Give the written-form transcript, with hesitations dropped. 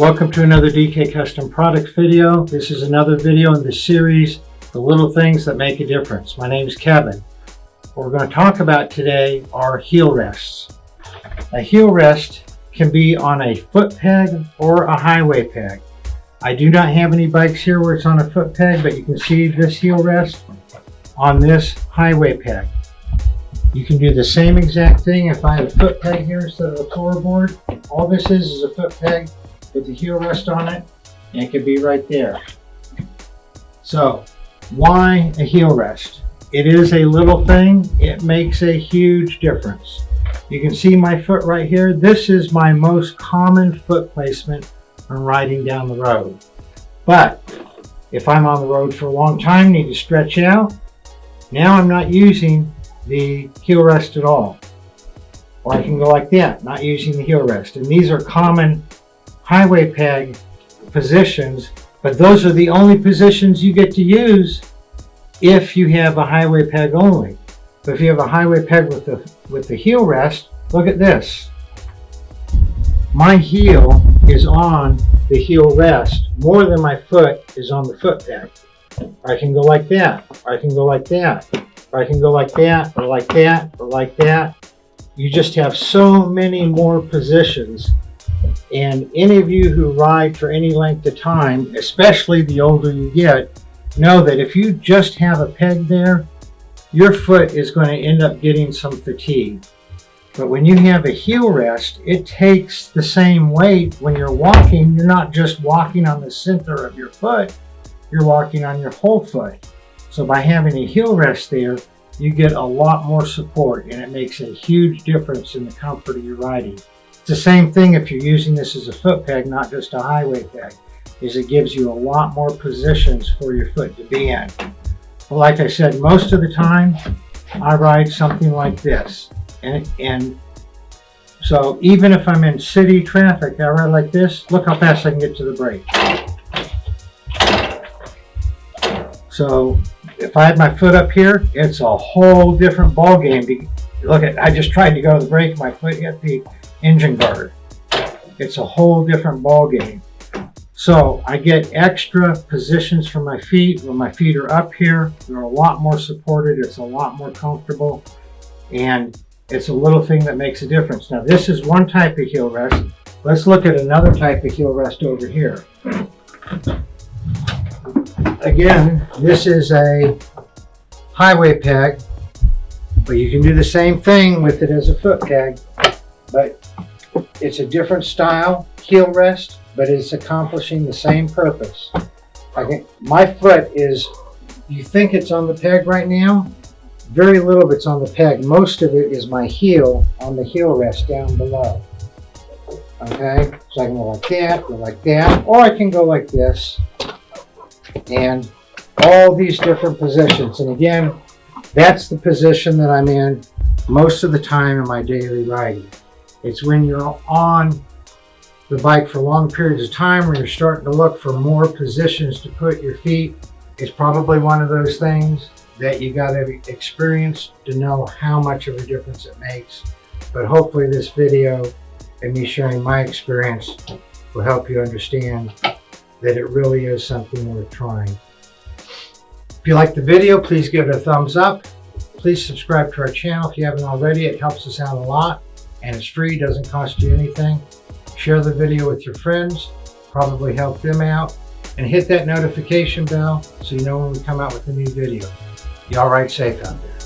Welcome to another DK Custom Products video. This is another video in the series, The Little Things That Make a Difference. My name is Kevin. What we're going to talk about today are heel rests. A heel rest can be on a foot peg or a highway peg. I do not have any bikes here where it's on a foot peg, but you can see this heel rest on this highway peg. You can do the same exact thing if I have a foot peg here instead of a floorboard. All this is a foot peg with the heel rest on it, and it could be right there. So why a heel rest? It is a little thing. It makes a huge difference. You can see my foot right here. This is my most common foot placement when riding down the road. But if I'm on the road for a long time, need to stretch out, now I'm not using the heel rest at all. Or I can go like that, not using the heel rest. And these are common highway peg positions, but those are the only positions you get to use if you have a highway peg only. But if you have a highway peg with the heel rest, look at this. My heel is on the heel rest more than my foot is on the foot peg. Or I can go like that, or I can go like that, or I can go like that, or like that, or like that. You just have so many more positions. And any of you who ride for any length of time, especially the older you get, know that if you just have a peg there, your foot is going to end up getting some fatigue. But when you have a heel rest, it takes the same weight when you're walking. You're not just walking on the center of your foot, you're walking on your whole foot. So by having a heel rest there, you get a lot more support, and it makes a huge difference in the comfort of your riding. It's the same thing if you're using this as a foot peg, not just a highway peg, is it gives you a lot more positions for your foot to be in. Well, like I said, most of the time I ride something like this. And so even if I'm in city traffic, I ride like this. Look how fast I can get to the brake. So if I had my foot up here, it's a whole different ball game. Look at, I just tried to go to the brake, my foot hit the engine guard. It's a whole different ball game. So I get extra positions for my feet. When my feet are up here, they're a lot more supported. It's a lot more comfortable, and it's a little thing that makes a difference. Now this is one type of heel rest. Let's look at another type of heel rest over here. Again, this is a highway peg, but you can do the same thing with it as a foot peg, but it's a different style heel rest, but it's accomplishing the same purpose. My foot is, you think it's on the peg right now? Very little of it's on the peg. Most of it is my heel on the heel rest down below. Okay, so I can go like that, or I can go like this, and all these different positions. And again, that's the position that I'm in most of the time in my daily riding. It's when you're on the bike for long periods of time where you're starting to look for more positions to put your feet. It's probably one of those things that you got to experience to know how much of a difference it makes. But hopefully this video and me sharing my experience will help you understand that it really is something worth trying. If you like the video, please give it a thumbs up. Please subscribe to our channel if you haven't already. It helps us out a lot, and it's free, doesn't cost you anything. Share the video with your friends, probably help them out, and hit that notification bell so you know when we come out with a new video. Y'all ride safe out there.